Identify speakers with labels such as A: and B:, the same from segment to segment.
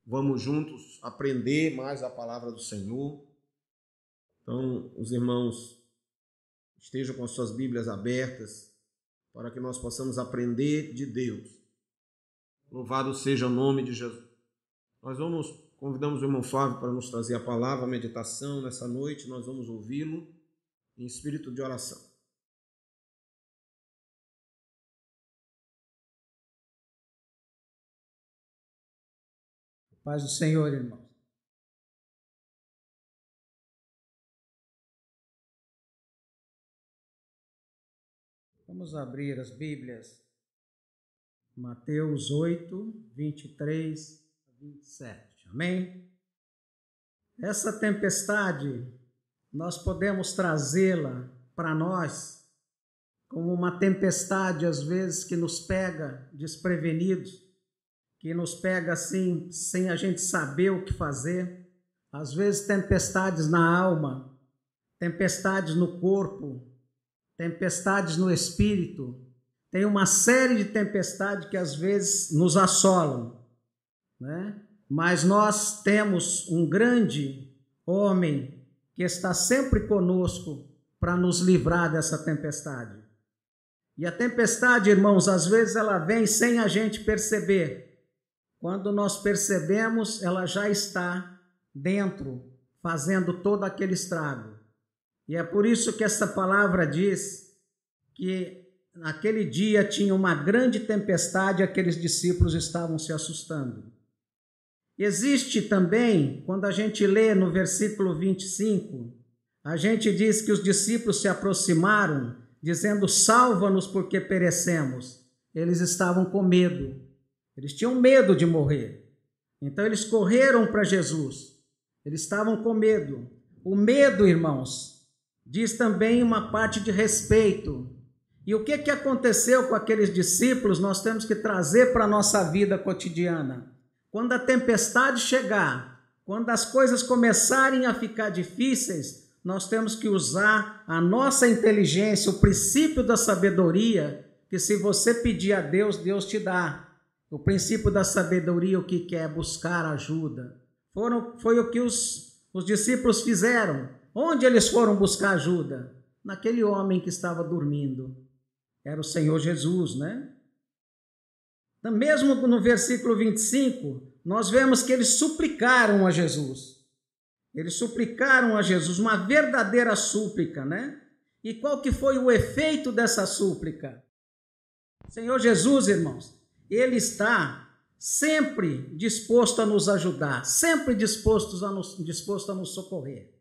A: vamos juntos aprender mais a palavra do Senhor. Então, os irmãos estejam com as suas Bíblias abertas para que nós possamos aprender de Deus. Louvado seja o nome de Jesus. Nós convidamos o irmão Flávio para nos trazer a palavra, a meditação nessa noite. Nós vamos ouvi-lo em espírito de oração.
B: Paz do Senhor, irmãos. Vamos abrir as Bíblias. Mateus 8, 23 a 27. Amém? Essa tempestade, nós podemos trazê-la para nós como uma tempestade, às vezes, que nos pega desprevenidos, que nos pega assim, sem a gente saber o que fazer. Às vezes tempestades na alma, tempestades no corpo, tempestades no espírito. Tem uma série de tempestades que às vezes nos assolam, né? Mas nós temos um grande homem que está sempre conosco para nos livrar dessa tempestade. E a tempestade, irmãos, às vezes ela vem sem a gente perceber. Quando nós percebemos, ela já está dentro, fazendo todo aquele estrago. E é por isso que essa palavra diz que naquele dia tinha uma grande tempestade e aqueles discípulos estavam se assustando. Existe também, quando a gente lê no versículo 25, a gente diz que os discípulos se aproximaram, dizendo: salva-nos porque perecemos. Eles estavam com medo. Eles tinham medo de morrer. Então eles correram para Jesus. Eles estavam com medo. O medo, irmãos, diz também uma parte de respeito. E o que aconteceu com aqueles discípulos, nós temos que trazer para a nossa vida cotidiana. Quando a tempestade chegar, quando as coisas começarem a ficar difíceis, nós temos que usar a nossa inteligência, o princípio da sabedoria, que se você pedir a Deus, Deus te dá. O princípio da sabedoria, o que é buscar ajuda. Foi o que os discípulos fizeram. Onde eles foram buscar ajuda? Naquele homem que estava dormindo. Era o Senhor Jesus, né? Então, mesmo no versículo 25, nós vemos que eles suplicaram a Jesus. Eles suplicaram a Jesus, uma verdadeira súplica, né? E qual que foi o efeito dessa súplica? Senhor Jesus, irmãos, Ele está sempre disposto a nos ajudar, sempre disposto a nos socorrer.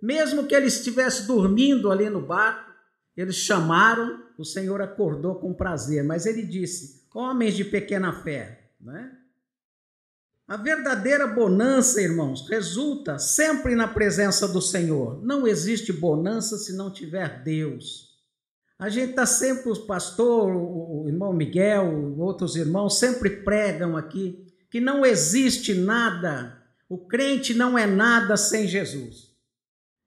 B: Mesmo que ele estivesse dormindo ali no barco, eles chamaram, o Senhor acordou com prazer, mas ele disse: homens de pequena fé, né? A verdadeira bonança, irmãos, resulta sempre na presença do Senhor. Não existe bonança se não tiver Deus. A gente está sempre, o pastor, o irmão Miguel, outros irmãos sempre pregam aqui que não existe nada, o crente não é nada sem Jesus.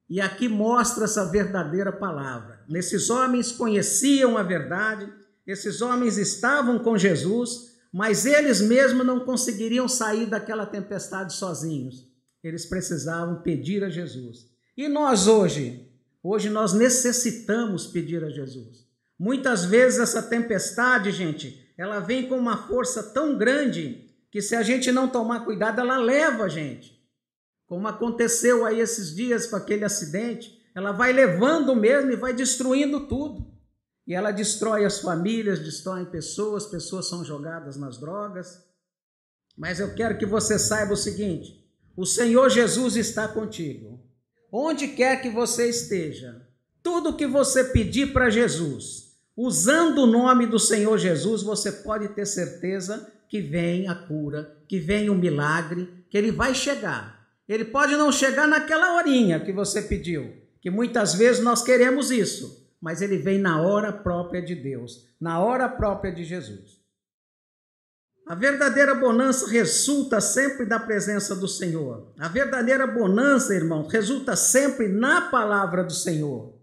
B: E aqui mostra essa verdadeira palavra. Esses homens conheciam a verdade, esses homens estavam com Jesus, mas eles mesmos não conseguiriam sair daquela tempestade sozinhos. Eles precisavam pedir a Jesus. E nós hoje nós necessitamos pedir a Jesus. Muitas vezes essa tempestade, gente, ela vem com uma força tão grande que se a gente não tomar cuidado, ela leva a gente. Como aconteceu aí esses dias com aquele acidente, ela vai levando mesmo e vai destruindo tudo. E ela destrói as famílias, destrói pessoas são jogadas nas drogas. Mas eu quero que você saiba o seguinte: o Senhor Jesus está contigo. Onde quer que você esteja, tudo que você pedir para Jesus, usando o nome do Senhor Jesus, você pode ter certeza que vem a cura, que vem o milagre, que ele vai chegar. Ele pode não chegar naquela horinha que você pediu, que muitas vezes nós queremos isso, mas ele vem na hora própria de Deus, na hora própria de Jesus. A verdadeira bonança resulta sempre da presença do Senhor. A verdadeira bonança, irmão, resulta sempre na palavra do Senhor.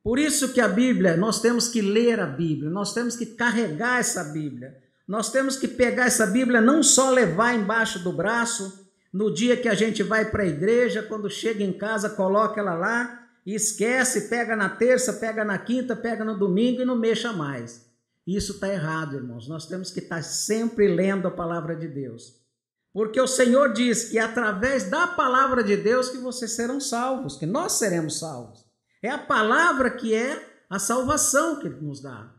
B: Por isso que a Bíblia, nós temos que ler a Bíblia, nós temos que carregar essa Bíblia. Nós temos que pegar essa Bíblia, não só levar embaixo do braço, no dia que a gente vai para a igreja, quando chega em casa, coloca ela lá e esquece, pega na terça, pega na quinta, pega no domingo e não mexa mais. Isso está errado, irmãos. Nós temos que estar sempre lendo a palavra de Deus. Porque o Senhor diz que é através da palavra de Deus que vocês serão salvos, que nós seremos salvos. É a palavra que é a salvação que Ele nos dá.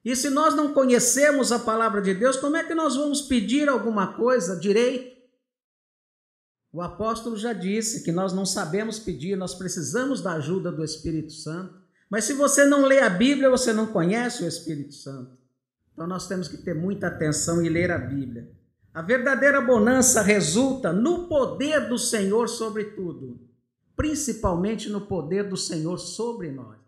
B: E se nós não conhecemos a palavra de Deus, como é que nós vamos pedir alguma coisa direito? O apóstolo já disse que nós não sabemos pedir, nós precisamos da ajuda do Espírito Santo. Mas se você não lê a Bíblia, você não conhece o Espírito Santo. Então nós temos que ter muita atenção e ler a Bíblia. A verdadeira bonança resulta no poder do Senhor sobre tudo, principalmente no poder do Senhor sobre nós.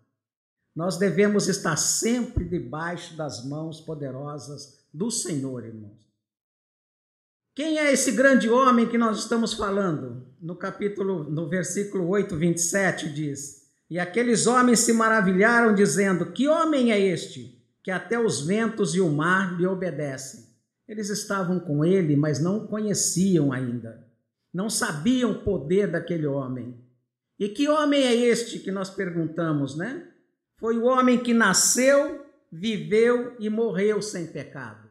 B: Nós devemos estar sempre debaixo das mãos poderosas do Senhor, irmãos. Quem é esse grande homem que nós estamos falando? No versículo 8, 27 diz: E aqueles homens se maravilharam, dizendo: Que homem é este, que até os ventos e o mar lhe obedecem? Eles estavam com ele, mas não o conheciam ainda. Não sabiam o poder daquele homem. E que homem é este que nós perguntamos, né? Foi o homem que nasceu, viveu e morreu sem pecado.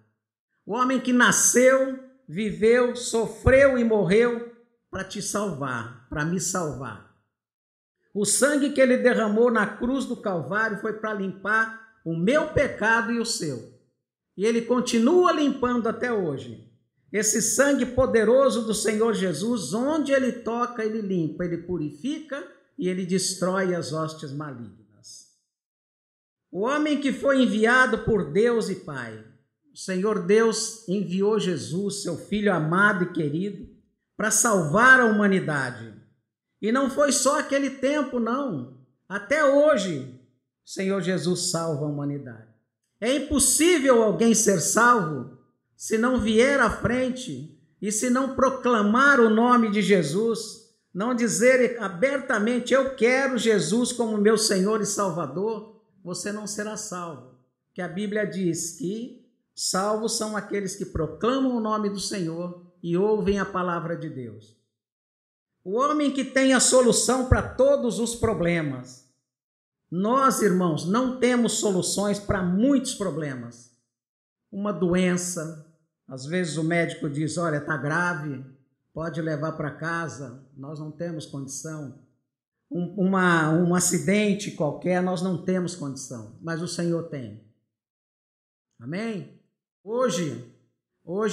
B: O homem que nasceu, viveu, sofreu e morreu para te salvar, para me salvar. O sangue que ele derramou na cruz do Calvário foi para limpar o meu pecado e o seu. E ele continua limpando até hoje. Esse sangue poderoso do Senhor Jesus, onde ele toca, ele limpa, ele purifica e ele destrói as hostes malignas. O homem que foi enviado por Deus e Pai, o Senhor Deus enviou Jesus, seu Filho amado e querido, para salvar a humanidade. E não foi só aquele tempo, não. Até hoje, o Senhor Jesus salva a humanidade. É impossível alguém ser salvo se não vier à frente e se não proclamar o nome de Jesus, não dizer abertamente: eu quero Jesus como meu Senhor e Salvador, você não será salvo. Porque a Bíblia diz que salvos são aqueles que proclamam o nome do Senhor e ouvem a palavra de Deus. O homem que tem a solução para todos os problemas. Nós, irmãos, não temos soluções para muitos problemas. Uma doença, às vezes o médico diz: olha, está grave, pode levar para casa, nós não temos condição. Um acidente qualquer, nós não temos condição, mas o Senhor tem. Amém? Hoje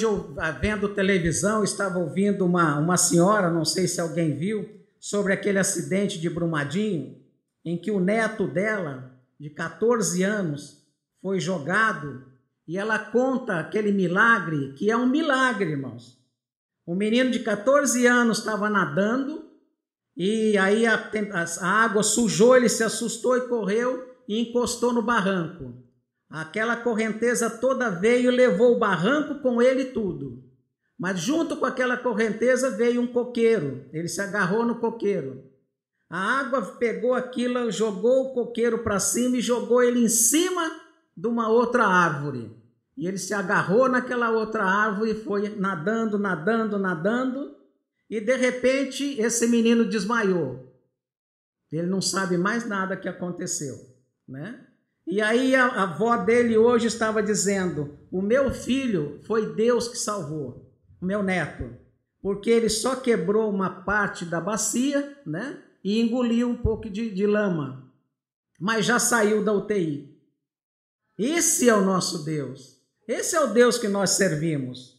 B: eu, vendo televisão, estava ouvindo uma senhora, não sei se alguém viu, sobre aquele acidente de Brumadinho, em que o neto dela, de 14 anos, foi jogado, e ela conta aquele milagre, que é um milagre, irmãos. Um menino de 14 anos estava nadando, e aí a água sujou, ele se assustou e correu e encostou no barranco. Aquela correnteza toda veio e levou o barranco com ele tudo. Mas junto com aquela correnteza veio um coqueiro, ele se agarrou no coqueiro. A água pegou aquilo, jogou o coqueiro para cima e jogou ele em cima de uma outra árvore. E ele se agarrou naquela outra árvore e foi nadando, nadando, nadando. E de repente esse menino desmaiou. Ele não sabe mais nada que aconteceu, né? E aí a avó dele hoje estava dizendo: o meu filho foi Deus que salvou, o meu neto, porque ele só quebrou uma parte da bacia, né? E engoliu um pouco de lama, mas já saiu da UTI. Esse é o nosso Deus, esse é o Deus que nós servimos.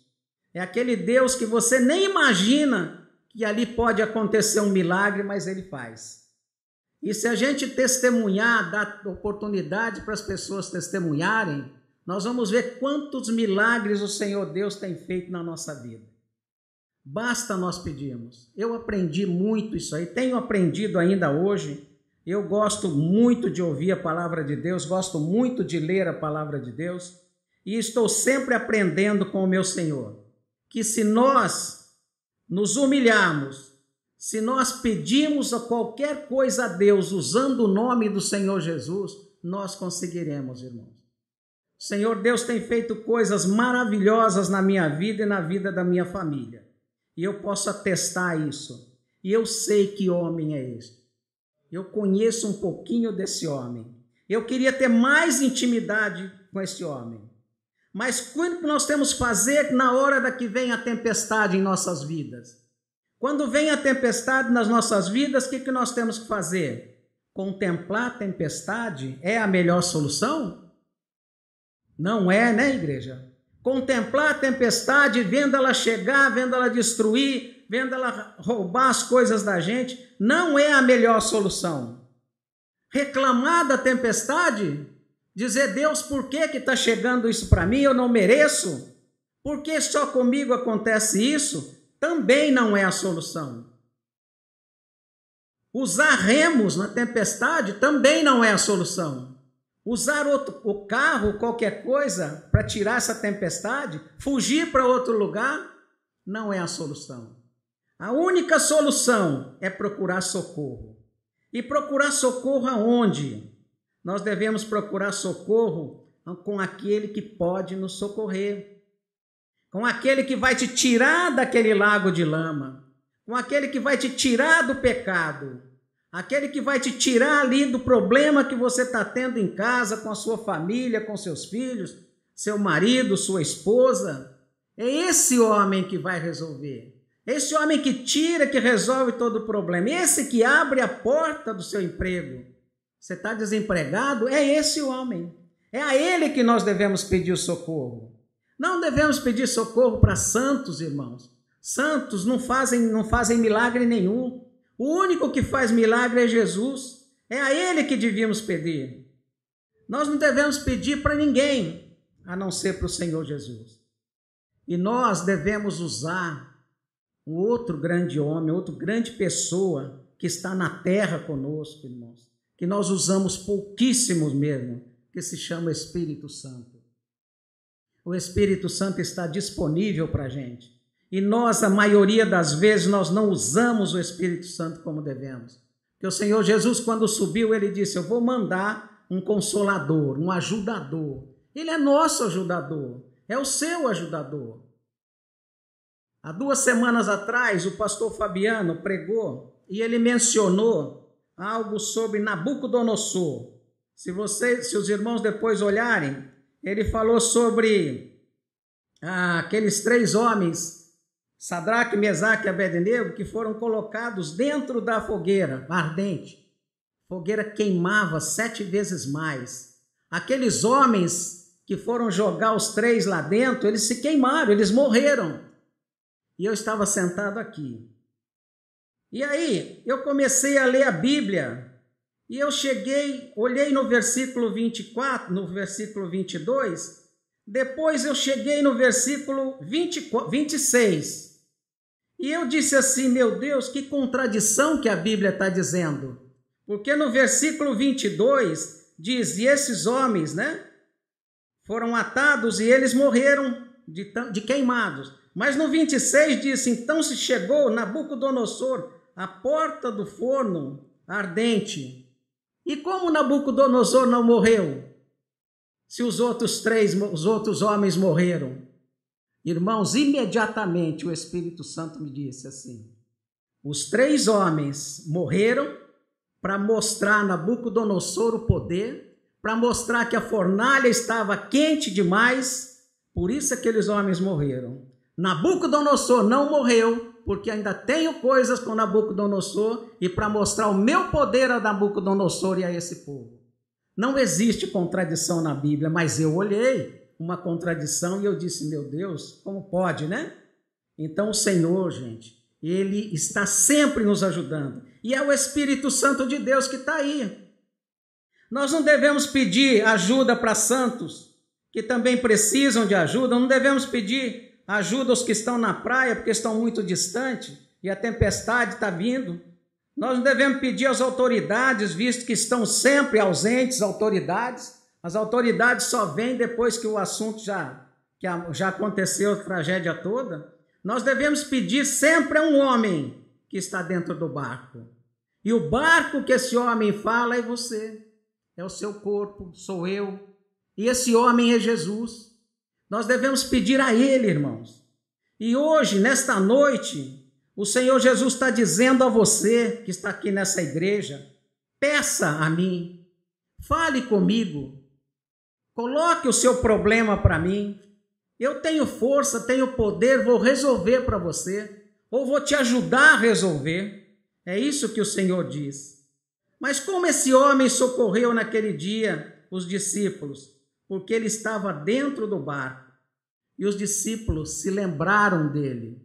B: É aquele Deus que você nem imagina que ali pode acontecer um milagre, mas ele faz. E se a gente testemunhar, dar oportunidade para as pessoas testemunharem, nós vamos ver quantos milagres o Senhor Deus tem feito na nossa vida. Basta nós pedirmos. Eu aprendi muito isso aí, tenho aprendido ainda hoje. Eu gosto muito de ouvir a palavra de Deus, gosto muito de ler a palavra de Deus, e estou sempre aprendendo com o meu Senhor, que se nós nos humilharmos, se nós pedimos a qualquer coisa a Deus usando o nome do Senhor Jesus, nós conseguiremos, irmãos. O Senhor Deus tem feito coisas maravilhosas na minha vida e na vida da minha família. E eu posso atestar isso. E eu sei que homem é esse. Eu conheço um pouquinho desse homem. Eu queria ter mais intimidade com esse homem. Mas o que nós temos que fazer na hora da que vem a tempestade em nossas vidas? Quando vem a tempestade nas nossas vidas, o que nós temos que fazer? Contemplar a tempestade é a melhor solução? Não é, né, igreja? Contemplar a tempestade, vendo ela chegar, vendo ela destruir, vendo ela roubar as coisas da gente, não é a melhor solução. Reclamar da tempestade, dizer, Deus, por que está chegando isso para mim? Eu não mereço. Por que só comigo acontece isso? Também não é a solução. Usar remos na tempestade também não é a solução. Usar o carro, qualquer coisa, para tirar essa tempestade, fugir para outro lugar, não é a solução. A única solução é procurar socorro. E procurar socorro aonde? Nós devemos procurar socorro com aquele que pode nos socorrer. Com aquele que vai te tirar daquele lago de lama. Com aquele que vai te tirar do pecado. Aquele que vai te tirar ali do problema que você está tendo em casa, com a sua família, com seus filhos, seu marido, sua esposa. É esse homem que vai resolver. Esse homem que tira, que resolve todo o problema. Esse que abre a porta do seu emprego. Você está desempregado? É esse homem. É a ele que nós devemos pedir o socorro. Não devemos pedir socorro para santos, irmãos. Santos não fazem milagre nenhum. O único que faz milagre é Jesus. É a ele que devíamos pedir. Nós não devemos pedir para ninguém, a não ser para o Senhor Jesus. E nós devemos usar um outro grande homem, outra grande pessoa que está na terra conosco, irmãos. Que nós usamos pouquíssimos mesmo, que se chama Espírito Santo. O Espírito Santo está disponível para a gente. E nós, a maioria das vezes, nós não usamos o Espírito Santo como devemos. Porque o Senhor Jesus, quando subiu, ele disse, eu vou mandar um consolador, um ajudador. Ele é nosso ajudador, é o seu ajudador. Há 2 semanas atrás, o pastor Fabiano pregou e ele mencionou algo sobre Nabucodonosor. Se os irmãos depois olharem, ele falou sobre aqueles 3 homens, Sadraque, Mesaque e Abednego, que foram colocados dentro da fogueira ardente. A fogueira queimava 7 vezes mais. Aqueles homens que foram jogar os 3 lá dentro, eles se queimaram, eles morreram. E eu estava sentado aqui. E aí, eu comecei a ler a Bíblia. E eu olhei no versículo 24, no versículo 22. Depois eu cheguei no versículo 26. E eu disse assim, meu Deus, que contradição que a Bíblia está dizendo. Porque no versículo 22 diz, e esses homens, né, foram atados e eles morreram de queimados. Mas no 26 diz, então se chegou Nabucodonosor à porta do forno ardente. E como Nabucodonosor não morreu? Se os outros homens morreram. Irmãos, imediatamente o Espírito Santo me disse assim, os 3 homens morreram para mostrar a Nabucodonosor o poder, para mostrar que a fornalha estava quente demais, por isso aqueles homens morreram. Nabucodonosor não morreu, porque ainda tenho coisas com Nabucodonosor e para mostrar o meu poder a Nabucodonosor e a esse povo. Não existe contradição na Bíblia, mas eu olhei uma contradição e eu disse, meu Deus, como pode, né? Então o Senhor, gente, Ele está sempre nos ajudando. E é o Espírito Santo de Deus que está aí. Nós não devemos pedir ajuda para santos, que também precisam de ajuda. Não devemos pedir ajuda aos que estão na praia, porque estão muito distantes e a tempestade está vindo. Nós não devemos pedir às autoridades, visto que estão sempre ausentes, autoridades. As autoridades só vêm depois que o assunto já aconteceu, a tragédia toda. Nós devemos pedir sempre a um homem que está dentro do barco. E o barco que esse homem fala é você, é o seu corpo, sou eu. E esse homem é Jesus. Nós devemos pedir a Ele, irmãos. E hoje, nesta noite, o Senhor Jesus está dizendo a você que está aqui nessa igreja, peça a mim, fale comigo, coloque o seu problema para mim. Eu tenho força, tenho poder, vou resolver para você, ou vou te ajudar a resolver. É isso que o Senhor diz. Mas como esse homem socorreu naquele dia os discípulos? Porque ele estava dentro do barco e os discípulos se lembraram dele.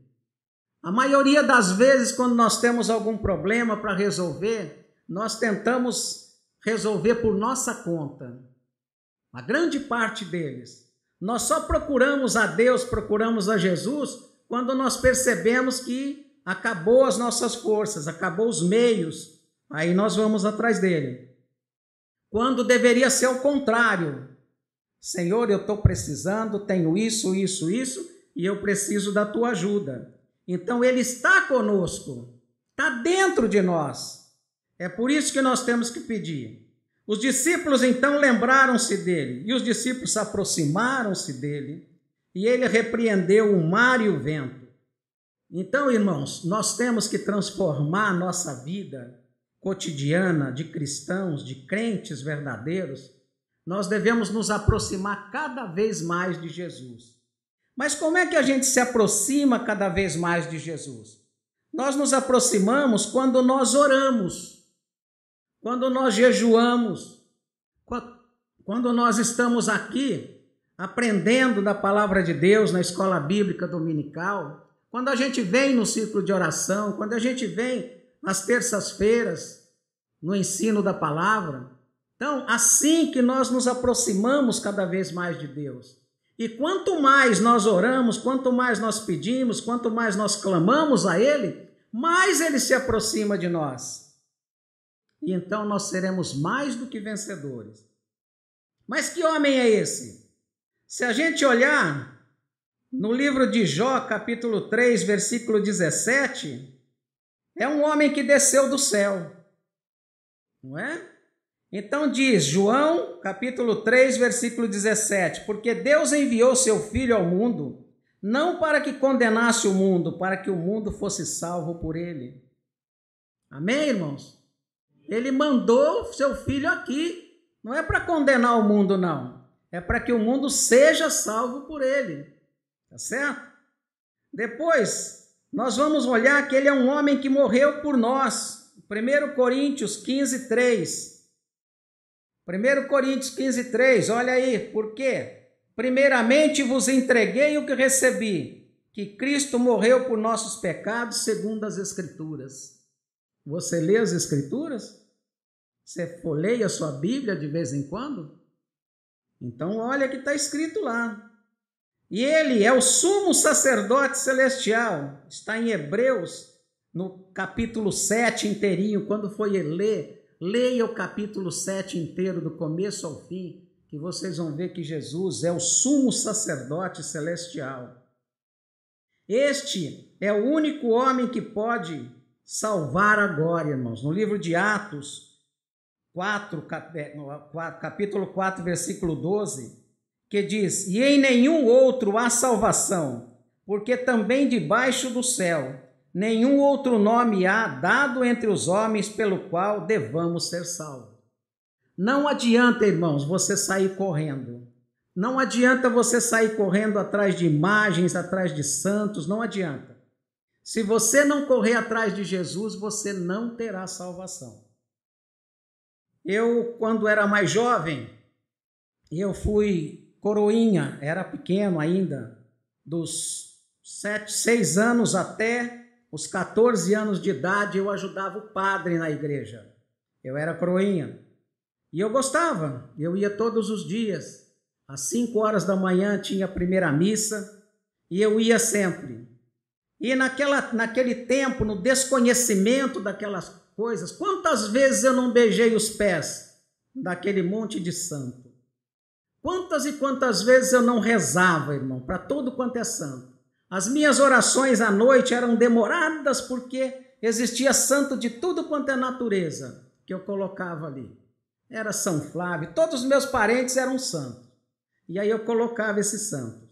B: A maioria das vezes, quando nós temos algum problema para resolver, nós tentamos resolver por nossa conta. A grande parte deles. Nós só procuramos a Deus, procuramos a Jesus, quando nós percebemos que acabou as nossas forças, acabou os meios, aí nós vamos atrás dele. Quando deveria ser o contrário. Senhor, eu estou precisando, tenho isso, e eu preciso da tua ajuda. Então ele está conosco, está dentro de nós. É por isso que nós temos que pedir. Os discípulos então lembraram-se dele, e os discípulos aproximaram-se dele, e ele repreendeu o mar e o vento. Então, irmãos, nós temos que transformar a nossa vida cotidiana de cristãos, de crentes verdadeiros. Nós devemos nos aproximar cada vez mais de Jesus. Mas como é que a gente se aproxima cada vez mais de Jesus? Nós nos aproximamos quando nós oramos, quando nós jejuamos, quando nós estamos aqui aprendendo da palavra de Deus na escola bíblica dominical, quando a gente vem no ciclo de oração, quando a gente vem nas terças-feiras no ensino da palavra. Então, assim que nós nos aproximamos cada vez mais de Deus. E quanto mais nós oramos, quanto mais nós pedimos, quanto mais nós clamamos a Ele, mais Ele se aproxima de nós. E então nós seremos mais do que vencedores. Mas que homem é esse? Se a gente olhar no livro de Jó, capítulo 3, versículo 17, é um homem que desceu do céu, não é? Então diz, João, capítulo 3, versículo 17, porque Deus enviou seu Filho ao mundo, não para que condenasse o mundo, para que o mundo fosse salvo por ele. Amém, irmãos? Ele mandou seu Filho aqui, não é para condenar o mundo, não. É para que o mundo seja salvo por ele. Tá certo? Depois, nós vamos olhar que ele é um homem que morreu por nós. 1 Coríntios 15, 3. 1 Coríntios 15, 3, olha aí, por quê? Primeiramente vos entreguei o que recebi, que Cristo morreu por nossos pecados segundo as Escrituras. Você lê as Escrituras? Você folheia a sua Bíblia de vez em quando? Então olha que está escrito lá. E ele é o sumo sacerdote celestial, está em Hebreus, no capítulo 7 inteirinho, quando foi ler, leia o capítulo 7 inteiro, do começo ao fim, que vocês vão ver que Jesus é o sumo sacerdote celestial. Este é o único homem que pode salvar agora, irmãos. No livro de Atos 4, capítulo 4, versículo 12, que diz, e em nenhum outro há salvação, porque também debaixo do céu nenhum outro nome há dado entre os homens pelo qual devamos ser salvos. Não adianta, irmãos, você sair correndo. Não adianta você sair correndo atrás de imagens, atrás de santos, não adianta. Se você não correr atrás de Jesus, você não terá salvação. Eu, quando era mais jovem, eu fui coroinha, era pequeno ainda, dos 6 anos até os 14 anos de idade, eu ajudava o padre na igreja. Eu era coroinha. E eu gostava, eu ia todos os dias. Às 5 horas da manhã tinha a primeira missa, e eu ia sempre. E naquele tempo, no desconhecimento daquelas coisas, quantas vezes eu não beijei os pés daquele monte de santo? Quantas e quantas vezes eu não rezava, irmão, para todo quanto é santo? As minhas orações à noite eram demoradas porque existia santo de tudo quanto é natureza que eu colocava ali. Era São Flávio, todos os meus parentes eram santos. E aí eu colocava esses santos.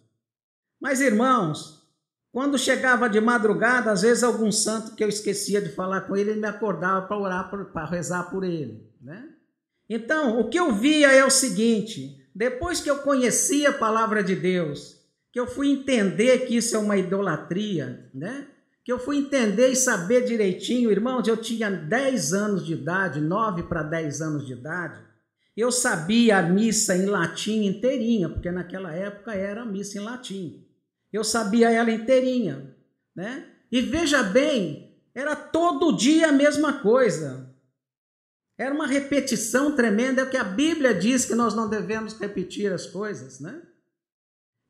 B: Mas, irmãos, quando chegava de madrugada, às vezes algum santo que eu esquecia de falar com ele, ele me acordava para orar, para rezar por ele, né? Então, o que eu via é o seguinte: depois que eu conheci a palavra de Deus, que eu fui entender que isso é uma idolatria, né? Que eu fui entender e saber direitinho, irmãos, eu tinha 10 anos de idade, 9 para 10 anos de idade, eu sabia a missa em latim inteirinha, porque naquela época era a missa em latim. Eu sabia ela inteirinha, né? E veja bem, era todo dia a mesma coisa. Era uma repetição tremenda, é o que a Bíblia diz que nós não devemos repetir as coisas, né?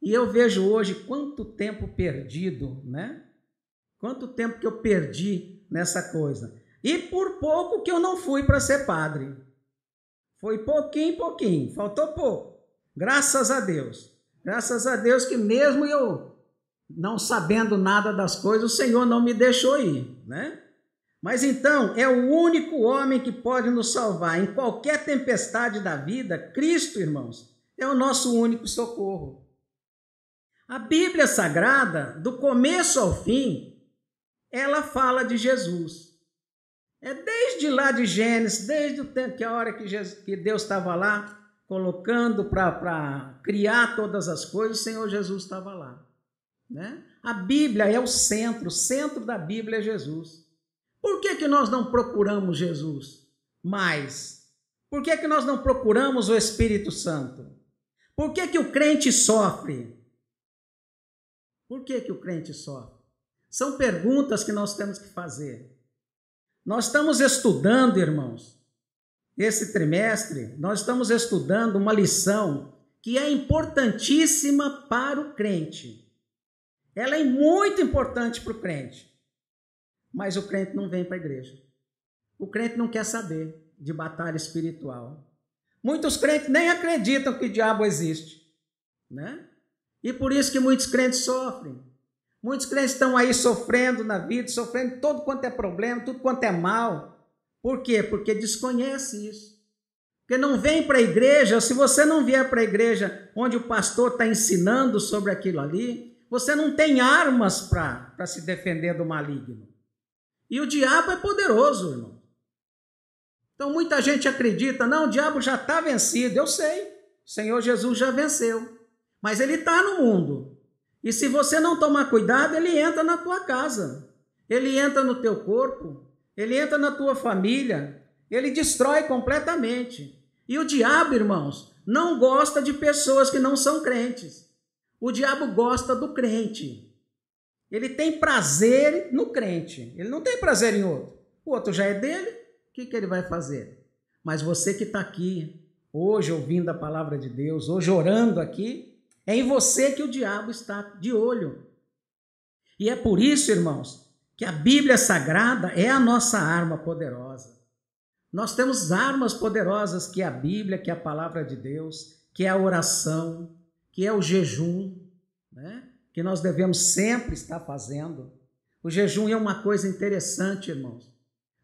B: E eu vejo hoje quanto tempo perdido, né? Quanto tempo que eu perdi nessa coisa. E por pouco que eu não fui para ser padre. Foi pouquinho, faltou pouco. Graças a Deus. Graças a Deus que mesmo eu não sabendo nada das coisas, o Senhor não me deixou ir, né? Mas então, é o único homem que pode nos salvar em qualquer tempestade da vida. Cristo, irmãos, é o nosso único socorro. A Bíblia Sagrada, do começo ao fim, ela fala de Jesus. É desde lá de Gênesis, desde o tempo que a hora que Deus estava lá, colocando para criar todas as coisas, o Senhor Jesus estava lá, né? A Bíblia é o centro da Bíblia é Jesus. Por que nós não procuramos Jesus mais? Por que nós não procuramos o Espírito Santo? Por que o crente sofre? Por que o crente sofre? São perguntas que nós temos que fazer. Nós estamos estudando, irmãos, esse trimestre, nós estamos estudando uma lição que é importantíssima para o crente. Ela é muito importante para o crente. Mas o crente não vem para a igreja. O crente não quer saber de batalha espiritual. Muitos crentes nem acreditam que o diabo existe, né? E por isso que muitos crentes sofrem. Muitos crentes estão aí sofrendo na vida, sofrendo todo quanto é problema, tudo quanto é mal. Por quê? Porque desconhece isso. Porque não vem para a igreja. Se você não vier para a igreja onde o pastor está ensinando sobre aquilo ali, você não tem armas para se defender do maligno. E o diabo é poderoso, irmão. Então muita gente acredita, não, o diabo já está vencido. Eu sei, o Senhor Jesus já venceu. Mas ele está no mundo. E se você não tomar cuidado, ele entra na tua casa. Ele entra no teu corpo. Ele entra na tua família. Ele destrói completamente. E o diabo, irmãos, não gosta de pessoas que não são crentes. O diabo gosta do crente. Ele tem prazer no crente. Ele não tem prazer em outro. O outro já é dele. O que ele vai fazer? Mas você que está aqui, hoje ouvindo a palavra de Deus, hoje orando aqui, é em você que o diabo está de olho. E é por isso, irmãos, que a Bíblia Sagrada é a nossa arma poderosa. Nós temos armas poderosas, que é a Bíblia, que é a palavra de Deus, que é a oração, que é o jejum, né? Que nós devemos sempre estar fazendo. O jejum é uma coisa interessante, irmãos.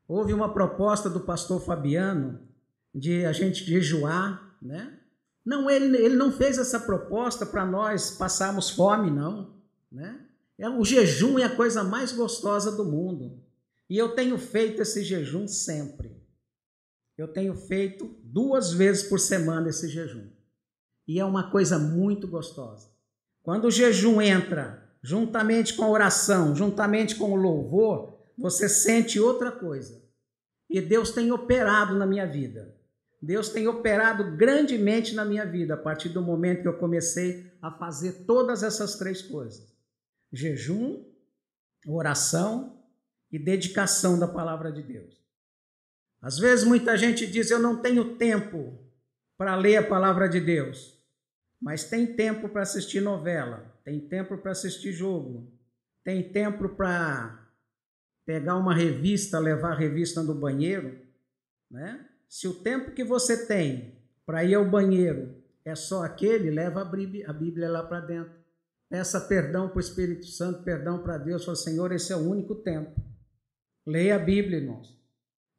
B: Houve uma proposta do pastor Fabiano de a gente jejuar, né? Não, ele não fez essa proposta para nós passarmos fome, não, né? O jejum é a coisa mais gostosa do mundo. E eu tenho feito esse jejum sempre. Eu tenho feito 2 vezes por semana esse jejum. E é uma coisa muito gostosa. Quando o jejum entra juntamente com a oração, juntamente com o louvor, você sente outra coisa. E Deus tem operado na minha vida. Deus tem operado grandemente na minha vida a partir do momento que eu comecei a fazer todas essas 3 coisas. Jejum, oração e dedicação da palavra de Deus. Às vezes muita gente diz, eu não tenho tempo para ler a palavra de Deus. Mas tem tempo para assistir novela, tem tempo para assistir jogo, tem tempo para pegar uma revista, levar a revista no banheiro, né? Se o tempo que você tem para ir ao banheiro é só aquele, leva a Bíblia lá para dentro. Peça perdão para o Espírito Santo, perdão para Deus. Fala, Senhor, esse é o único tempo. Leia a Bíblia, irmãos.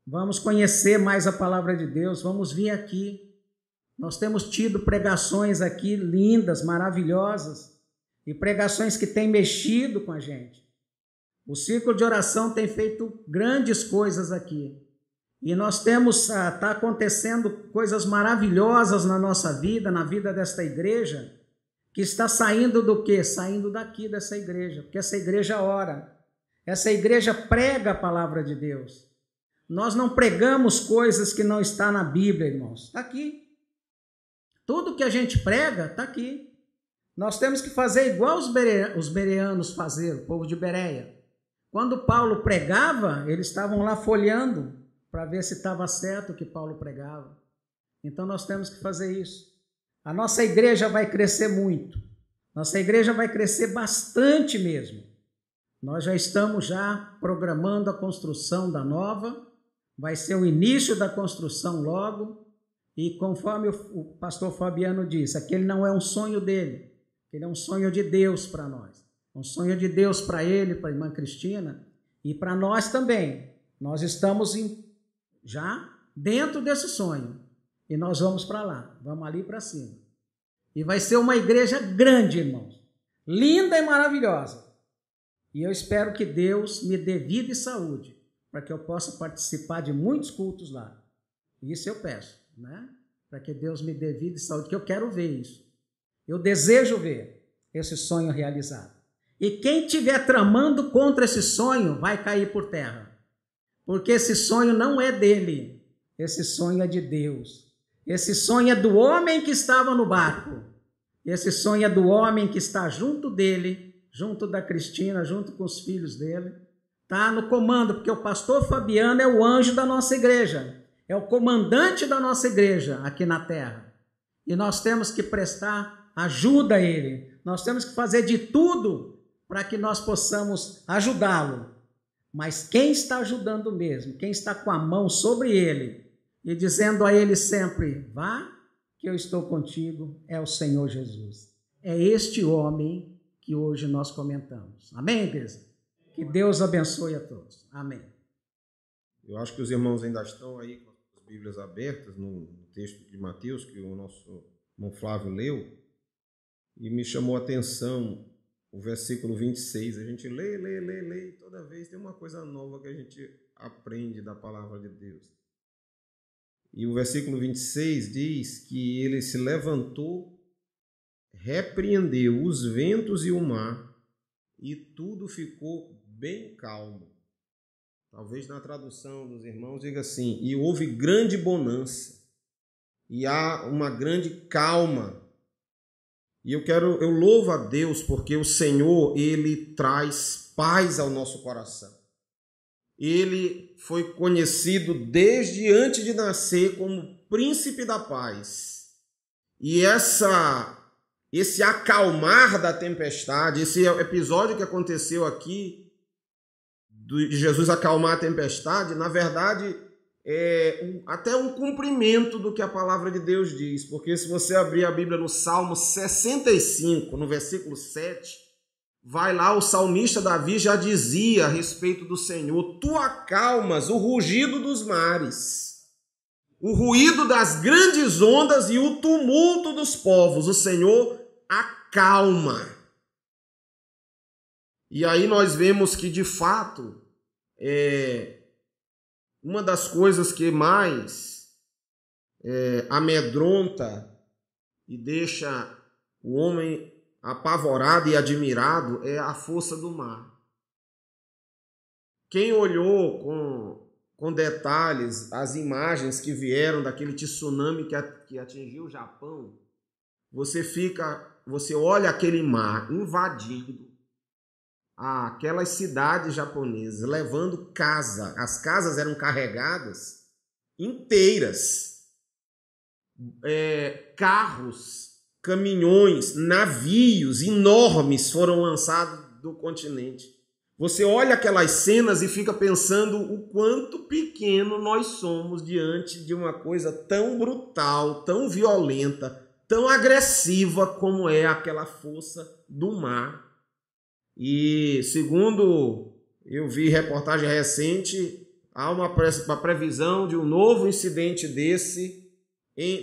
B: Vamos conhecer mais a palavra de Deus, vamos vir aqui Nós temos tido pregações aqui lindas, maravilhosas, e pregações que têm mexido com a gente. O círculo de oração tem feito grandes coisas aqui. E nós temos, está acontecendo coisas maravilhosas na nossa vida, na vida desta igreja, que está saindo do quê? Saindo daqui dessa igreja, porque essa igreja ora, essa igreja prega a palavra de Deus. Nós não pregamos coisas que não estão na Bíblia, irmãos, está aqui. Tudo que a gente prega está aqui. Nós temos que fazer igual os bereanos faziam, o povo de Bereia. Quando Paulo pregava, eles estavam lá folheando para ver se estava certo o que Paulo pregava. Então nós temos que fazer isso. A nossa igreja vai crescer muito. Nossa igreja vai crescer bastante mesmo. Nós já estamos programando a construção da nova. Vai ser o início da construção logo. E conforme o pastor Fabiano disse, aquele não é um sonho dele. Ele é um sonho de Deus para nós. Um sonho de Deus para ele, para a irmã Cristina e para nós também. Nós estamos já dentro desse sonho. E nós vamos para lá, vamos ali para cima. E vai ser uma igreja grande, irmãos. Linda e maravilhosa. E eu espero que Deus me dê vida e saúde, para que eu possa participar de muitos cultos lá. Isso eu peço, né? Para que Deus me dê vida e saúde, que eu quero ver isso. Eu desejo ver esse sonho realizado. E quem estiver tramando contra esse sonho vai cair por terra. Porque esse sonho não é dele. Esse sonho é de Deus. Esse sonho é do homem que estava no barco. Esse sonho é do homem que está junto dele, junto da Cristina, junto com os filhos dele. Está no comando, porque o pastor Fabiano é o anjo da nossa igreja. É o comandante da nossa igreja aqui na terra. E nós temos que prestar ajuda a ele. Nós temos que fazer de tudo para que nós possamos ajudá-lo. Mas quem está ajudando mesmo, quem está com a mão sobre ele e dizendo a ele sempre, vá que eu estou contigo, é o Senhor Jesus. É este homem que hoje nós comentamos. Amém, igreja? Que Deus abençoe a todos. Amém.
A: Eu acho que os irmãos ainda estão aí com as Bíblias abertas no texto de Mateus, que o nosso irmão Flávio leu, e me chamou a atenção o versículo 26. A gente lê, e toda vez tem uma coisa nova que a gente aprende da palavra de Deus. E o versículo 26 diz que ele se levantou, repreendeu os ventos e o mar, e tudo ficou bem calmo. Talvez na tradução dos irmãos diga assim, e houve grande bonança, e há uma grande calma. E eu louvo a Deus porque o Senhor, ele traz paz ao nosso coração. Ele foi conhecido desde antes de nascer como príncipe da paz. E esse acalmar da tempestade, esse episódio que aconteceu aqui, de Jesus acalmar a tempestade, na verdade, é até um cumprimento do que a palavra de Deus diz. Porque se você abrir a Bíblia no Salmo 65, no versículo 7, vai lá, o salmista Davi já dizia a respeito do Senhor, tu acalmas o rugido dos mares, o ruído das grandes ondas e o tumulto dos povos. O Senhor acalma. E aí nós vemos que, de fato, uma das coisas que mais amedronta e deixa o homem apavorado e admirado é a força do mar. Quem olhou com detalhes as imagens que vieram daquele tsunami que atingiu o Japão, você olha aquele mar invadindo aquelas cidades japonesas, levando as casas eram carregadas inteiras, carros, caminhões, navios enormes foram lançados do continente. Você olha aquelas cenas e fica pensando o quanto pequeno nós somos diante de uma coisa tão brutal, tão violenta, tão agressiva como é aquela força do mar. E segundo eu vi reportagem recente, há uma previsão de um novo incidente desse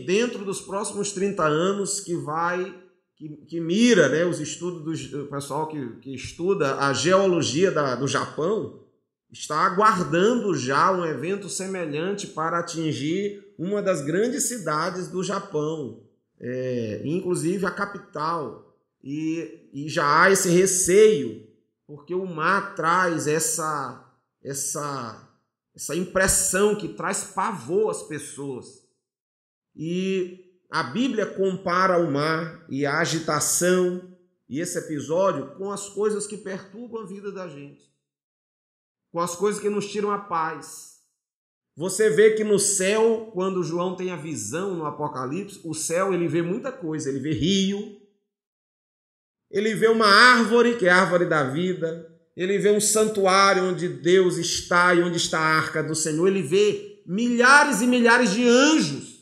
A: dentro dos próximos 30 anos, que mira, né, os estudos do pessoal que estuda a geologia do Japão, está aguardando já um evento semelhante para atingir uma das grandes cidades do Japão, inclusive a capital. E já há esse receio, porque o mar traz essa impressão que traz pavor às pessoas. E a Bíblia compara o mar e a agitação e esse episódio com as coisas que perturbam a vida da gente, com as coisas que nos tiram a paz. Você vê que no céu, quando João tem a visão no Apocalipse, o céu ele vê muita coisa, ele vê rio, ele vê uma árvore, que é a árvore da vida, ele vê um santuário onde Deus está e onde está a arca do Senhor, ele vê milhares e milhares de anjos.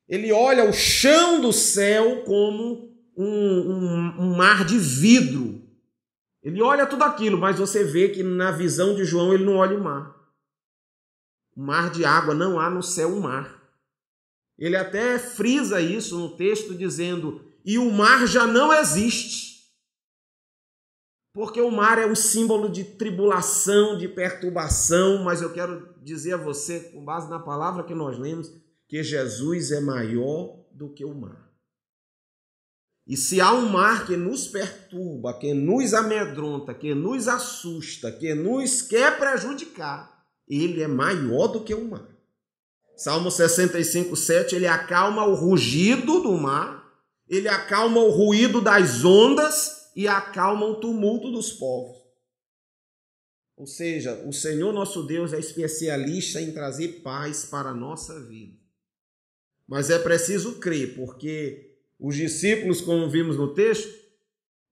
A: Ele olha o chão do céu como um mar de vidro. Ele olha tudo aquilo, mas você vê que na visão de João ele não olha o mar. O mar de água, não há no céu um mar. Ele até frisa isso no texto dizendo, e o mar já não existe. Porque o mar é um símbolo de tribulação, de perturbação, mas eu quero dizer a você, com base na palavra que nós lemos, que Jesus é maior do que o mar. E se há um mar que nos perturba, que nos amedronta, que nos assusta, que nos quer prejudicar, ele é maior do que o mar. Salmo 65:7, ele acalma o rugido do mar, ele acalma o ruído das ondas e acalma o tumulto dos povos. Ou seja, o Senhor nosso Deus é especialista em trazer paz para a nossa vida. Mas é preciso crer, porque os discípulos, como vimos no texto,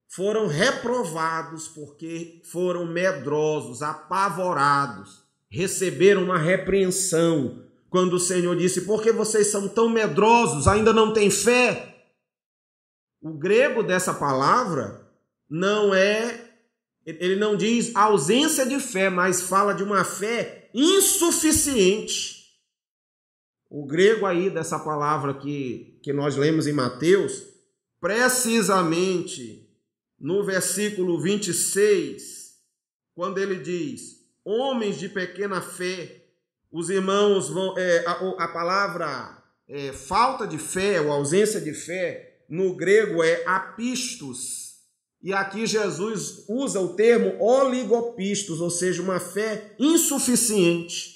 A: foram reprovados porque foram medrosos, apavorados, receberam uma repreensão. Quando o Senhor disse, por que vocês são tão medrosos, ainda não têm fé? O grego dessa palavra ele não diz ausência de fé, mas fala de uma fé insuficiente. O grego aí dessa palavra que nós lemos em Mateus, precisamente no versículo 26, quando ele diz, homens de pequena fé, os irmãos vão, a palavra falta de fé ou ausência de fé, no grego é apistos, e aqui Jesus usa o termo oligopistos, ou seja, uma fé insuficiente.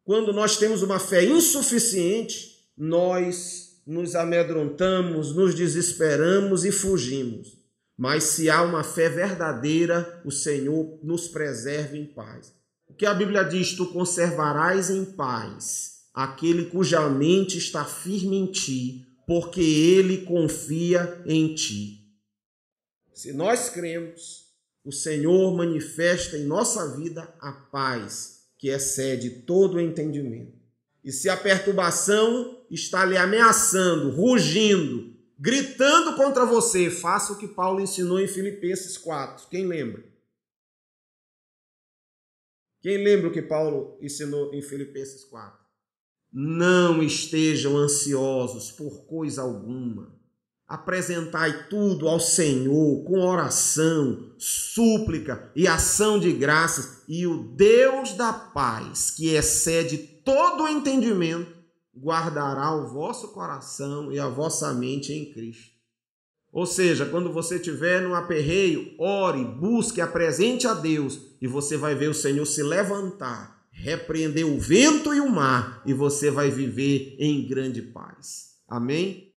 A: Quando nós temos uma fé insuficiente, nós nos amedrontamos, nos desesperamos e fugimos. Mas se há uma fé verdadeira, o Senhor nos preserva em paz. O que a Bíblia diz, tu conservarás em paz aquele cuja mente está firme em ti, porque ele confia em ti. Se nós cremos, o Senhor manifesta em nossa vida a paz, que excede todo o entendimento. E se a perturbação está lhe ameaçando, rugindo, gritando contra você, faça o que Paulo ensinou em Filipenses 4. Quem lembra? Quem lembra o que Paulo ensinou em Filipenses 4? Não estejam ansiosos por coisa alguma. Apresentai tudo ao Senhor com oração, súplica e ação de graças, e o Deus da paz, que excede todo o entendimento, guardará o vosso coração e a vossa mente em Cristo. Ou seja, quando você estiver num aperreio, ore, busque, apresente a Deus, e você vai ver o Senhor se levantar, repreender o vento e o mar, e você vai viver em grande paz. Amém?